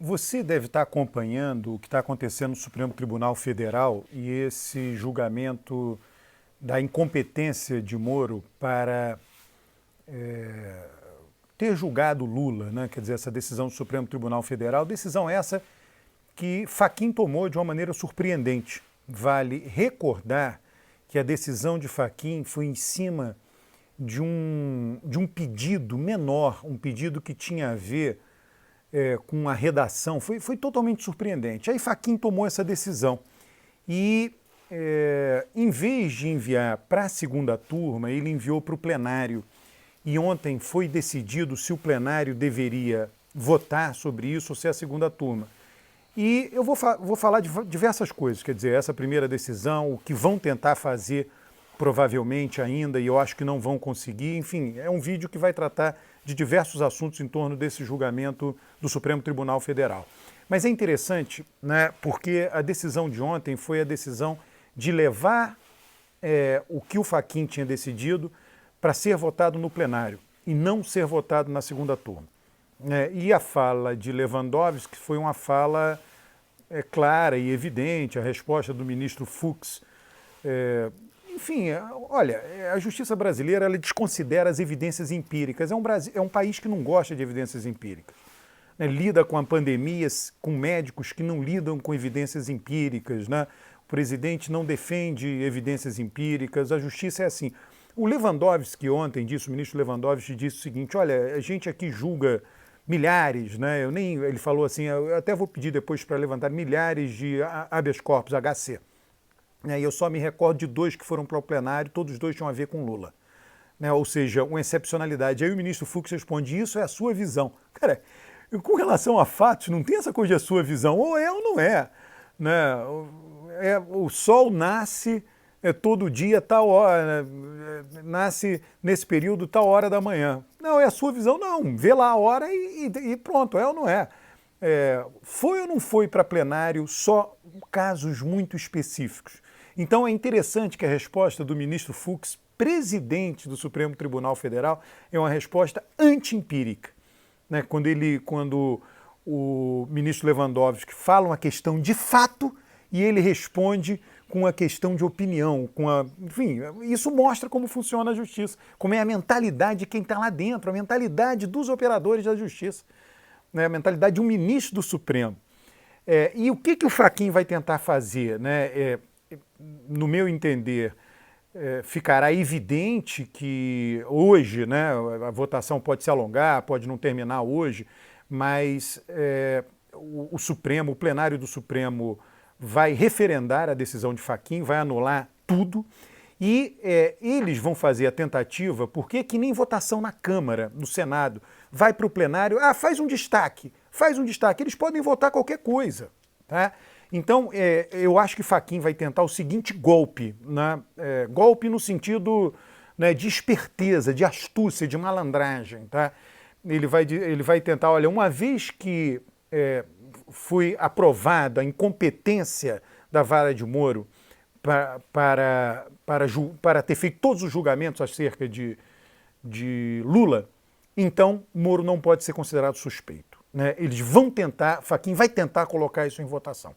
Você deve estar acompanhando o que está acontecendo no Supremo Tribunal Federal e esse julgamento da incompetência de Moro para ter julgado Lula, né? Quer dizer, essa decisão do Supremo Tribunal Federal, decisão essa que Fachin tomou de uma maneira surpreendente. Vale recordar que a decisão de Fachin foi em cima de um pedido menor, um pedido que tinha a ver com a redação, foi totalmente surpreendente. Aí Fachin tomou essa decisão e, em vez de enviar para a segunda turma, ele enviou para o plenário. E ontem foi decidido se o plenário deveria votar sobre isso ou se é a segunda turma. E eu vou falar de diversas coisas, quer dizer, essa primeira decisão, o que vão tentar fazer provavelmente ainda, e eu acho que não vão conseguir. Enfim, é um vídeo que vai tratar de diversos assuntos em torno desse julgamento do Supremo Tribunal Federal. Mas é interessante, né, porque a decisão de ontem foi a decisão de levar o que o Fachin tinha decidido para ser votado no plenário e não ser votado na segunda turma. E a fala de Lewandowski foi uma fala clara e evidente, a resposta do ministro Fux. Enfim, olha, a justiça brasileira ela desconsidera as evidências empíricas. É um país que não gosta de evidências empíricas. Né? Lida com a pandemia com médicos que não lidam com evidências empíricas. Né? O presidente não defende evidências empíricas. A justiça é assim. O Lewandowski ontem disse, o ministro Lewandowski disse o seguinte, olha, a gente aqui julga milhares, né? Ele falou assim, eu até vou pedir depois para levantar milhares de habeas corpus, HC. E eu só me recordo de 2 que foram para o plenário, todos 2 tinham a ver com Lula. Ou seja, uma excepcionalidade. Aí o ministro Fux responde, isso é a sua visão. Cara, com relação a fatos, não tem essa coisa de a sua visão, ou é ou não é. Né? O sol nasce todo dia, tal hora, nasce nesse período, tal hora da manhã. Não, é a sua visão, não. Vê lá a hora e pronto, é ou não é. Foi ou não foi para plenário só casos muito específicos. Então é interessante que a resposta do ministro Fux, presidente do Supremo Tribunal Federal, é uma resposta anti-empírica. Né? Quando o ministro Lewandowski fala uma questão de fato e ele responde com a questão de opinião, enfim, isso mostra como funciona a justiça, como é a mentalidade de quem está lá dentro, a mentalidade dos operadores da justiça, né? A mentalidade de um ministro do Supremo. E o que o Fachin vai tentar fazer? Né? No meu entender, ficará evidente que hoje, né, a votação pode se alongar, pode não terminar hoje, mas o Supremo, o plenário do Supremo vai referendar a decisão de Fachin, vai anular tudo e eles vão fazer a tentativa, porque que nem votação na Câmara, no Senado, vai para o plenário, faz um destaque, eles podem votar qualquer coisa, tá? Então, eu acho que Fachin vai tentar o seguinte golpe, né? Golpe no sentido, né, de esperteza, de astúcia, de malandragem, tá? Ele vai tentar, olha, uma vez que foi aprovada a incompetência da vara de Moro para ter feito todos os julgamentos acerca de Lula, então Moro não pode ser considerado suspeito. Né? Fachin vai tentar colocar isso em votação.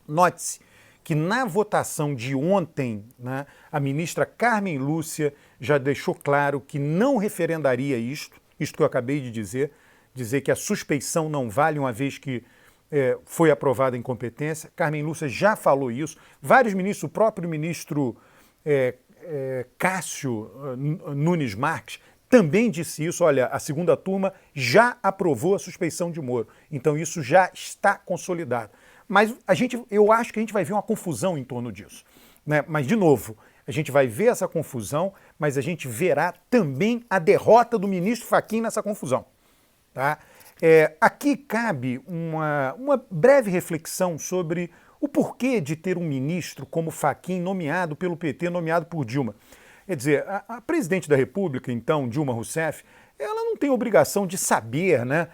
Note-se que na votação de ontem, né, a ministra Carmen Lúcia já deixou claro que não referendaria isto que eu acabei de dizer que a suspeição não vale uma vez que foi aprovada a incompetência. Carmen Lúcia já falou isso. Vários ministros, o próprio ministro Cássio Nunes Marques também disse isso. Olha, a segunda turma já aprovou a suspeição de Moro. Então isso já está consolidado. Mas eu acho que a gente vai ver uma confusão em torno disso. Né? Mas, de novo, a gente vai ver essa confusão, mas a gente verá também a derrota do ministro Fachin nessa confusão. Tá? Aqui cabe uma breve reflexão sobre o porquê de ter um ministro como Fachin nomeado pelo PT, nomeado por Dilma. Quer dizer, a presidente da República, então, Dilma Rousseff, ela não tem obrigação de saber, né,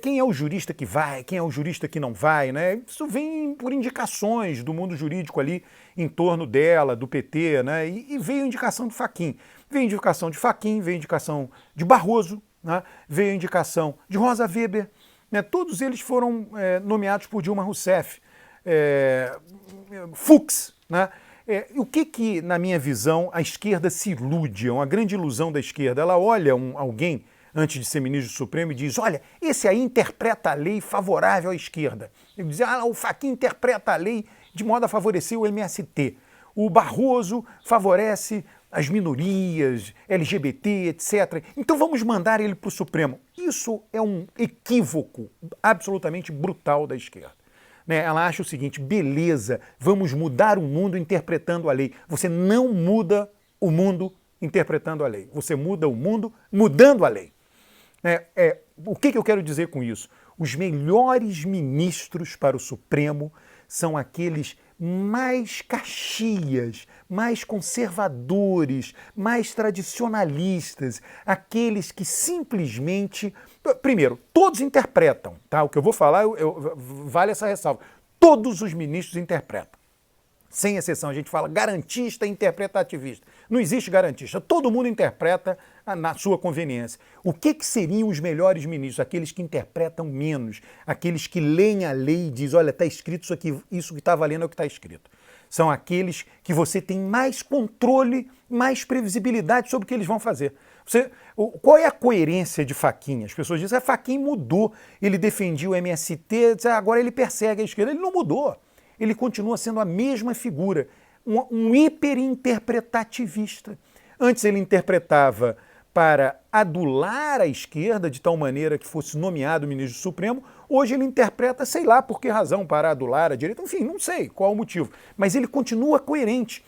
quem é o jurista que vai, quem é o jurista que não vai, né? Isso vem por indicações do mundo jurídico ali em torno dela, do PT, né? E veio a indicação de Fachin. Veio a indicação de Fachin, veio a indicação de Barroso, né? Veio a indicação de Rosa Weber, né? Todos eles foram nomeados por Dilma Rousseff. Fux, né? O que, na minha visão, a esquerda se ilude, é uma grande ilusão da esquerda. Ela olha alguém, antes de ser ministro do Supremo, e diz, olha, esse aí interpreta a lei favorável à esquerda. Ele diz, o Fachin interpreta a lei de modo a favorecer o MST. O Barroso favorece as minorias, LGBT, etc. Então vamos mandar ele para o Supremo. Isso é um equívoco absolutamente brutal da esquerda. Né? Ela acha o seguinte, beleza, vamos mudar o mundo interpretando a lei. Você não muda o mundo interpretando a lei. Você muda o mundo mudando a lei. O que eu quero dizer com isso? Os melhores ministros para o Supremo são aqueles mais caxias, mais conservadores, mais tradicionalistas, aqueles que simplesmente... Primeiro, todos interpretam, tá? O que eu vou falar vale essa ressalva. Todos os ministros interpretam. Sem exceção, a gente fala garantista e interpretativista. Não existe garantista, todo mundo interpreta na sua conveniência. O que seriam os melhores ministros? Aqueles que interpretam menos, aqueles que leem a lei e dizem, olha, está escrito isso aqui, isso que está valendo é o que está escrito. São aqueles que você tem mais controle, mais previsibilidade sobre o que eles vão fazer. Qual é a coerência de Fachin? As pessoas dizem, Fachin mudou, ele defendia o MST, agora ele persegue a esquerda. Ele não mudou. Ele continua sendo a mesma figura, um hiperinterpretativista. Antes ele interpretava para adular a esquerda, de tal maneira que fosse nomeado ministro do Supremo, hoje ele interpreta, sei lá por que razão, para adular a direita, enfim, não sei qual o motivo, mas ele continua coerente.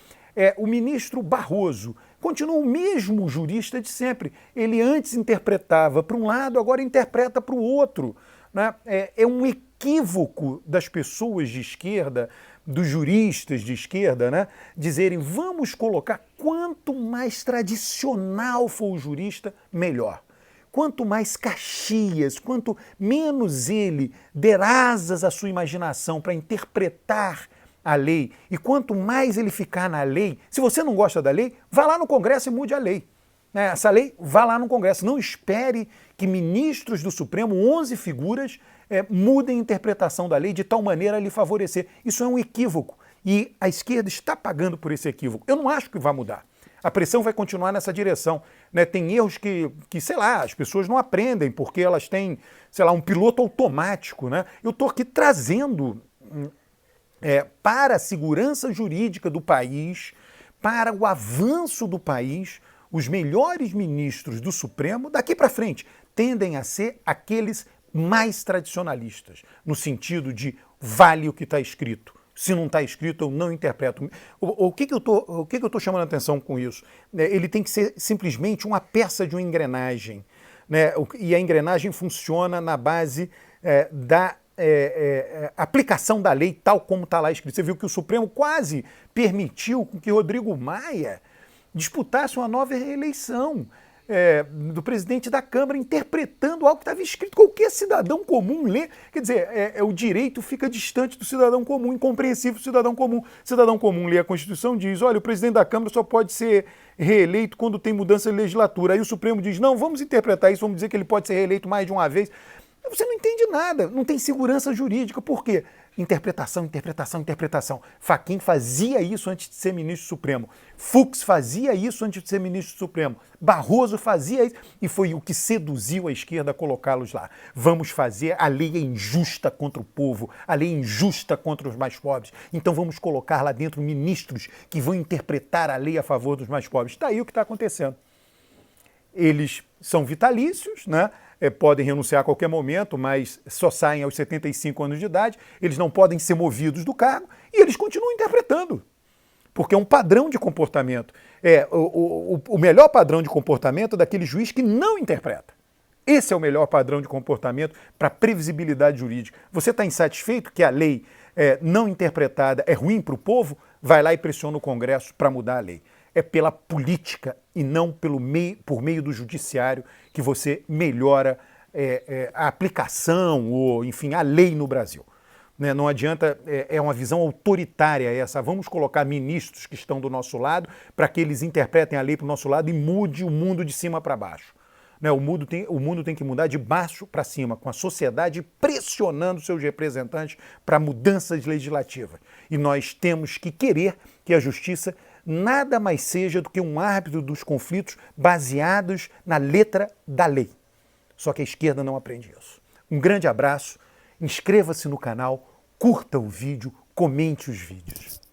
O ministro Barroso continua o mesmo jurista de sempre. Ele antes interpretava para um lado, agora interpreta para o outro. Né? É um equívoco das pessoas de esquerda, dos juristas de esquerda, né? Dizerem, vamos colocar, quanto mais tradicional for o jurista, melhor. Quanto mais Caxias, quanto menos ele der asas à sua imaginação para interpretar a lei, e quanto mais ele ficar na lei, se você não gosta da lei, vá lá no Congresso e mude a lei. Essa lei, vá lá no Congresso. Não espere que ministros do Supremo, 11 figuras, mudem a interpretação da lei de tal maneira a lhe favorecer. Isso é um equívoco. E a esquerda está pagando por esse equívoco. Eu não acho que vai mudar. A pressão vai continuar nessa direção. Né? Tem erros que, sei lá, as pessoas não aprendem porque elas têm, sei lá, um piloto automático. Né? Eu estou aqui trazendo para a segurança jurídica do país, para o avanço do país, os melhores ministros do Supremo, daqui para frente, tendem a ser aqueles mais tradicionalistas, no sentido de vale o que está escrito. Se não está escrito, eu não interpreto. O que eu estou chamando a atenção com isso? Ele tem que ser simplesmente uma peça de uma engrenagem. Né? E a engrenagem funciona na base da aplicação da lei tal como está lá escrito. Você viu que o Supremo quase permitiu que Rodrigo Maia disputasse uma nova reeleição do presidente da Câmara, interpretando algo que estava escrito. Qualquer cidadão comum lê. Quer dizer, o direito fica distante do cidadão comum, incompreensível do cidadão comum. O cidadão comum lê a Constituição e diz, olha, o presidente da Câmara só pode ser reeleito quando tem mudança de legislatura. Aí o Supremo diz, não, vamos interpretar isso, vamos dizer que ele pode ser reeleito mais de uma vez. Você não entende nada, não tem segurança jurídica. Por quê? Interpretação, interpretação, interpretação. Fachin fazia isso antes de ser ministro Supremo. Fux fazia isso antes de ser ministro Supremo. Barroso fazia isso e foi o que seduziu a esquerda a colocá-los lá. Vamos fazer, a lei é injusta contra o povo, a lei é injusta contra os mais pobres. Então vamos colocar lá dentro ministros que vão interpretar a lei a favor dos mais pobres. Está aí o que está acontecendo. Eles são vitalícios, né? Podem renunciar a qualquer momento, mas só saem aos 75 anos de idade, eles não podem ser movidos do cargo e eles continuam interpretando, porque é um padrão de comportamento. O melhor padrão de comportamento é daquele juiz que não interpreta. Esse é o melhor padrão de comportamento para previsibilidade jurídica. Você está insatisfeito que a lei não interpretada é ruim para o povo? Vai lá e pressiona o Congresso para mudar a lei. É pela política e não por meio do judiciário que você melhora a aplicação ou, enfim, a lei no Brasil. Né? Não adianta, é uma visão autoritária essa. Vamos colocar ministros que estão do nosso lado para que eles interpretem a lei para o nosso lado e mude o mundo de cima para baixo. Né? O mundo tem que mudar de baixo para cima, com a sociedade pressionando seus representantes para mudanças legislativas. E nós temos que querer que a justiça nada mais seja do que um árbitro dos conflitos baseados na letra da lei. Só que a esquerda não aprende isso. Um grande abraço, inscreva-se no canal, curta o vídeo, comente os vídeos.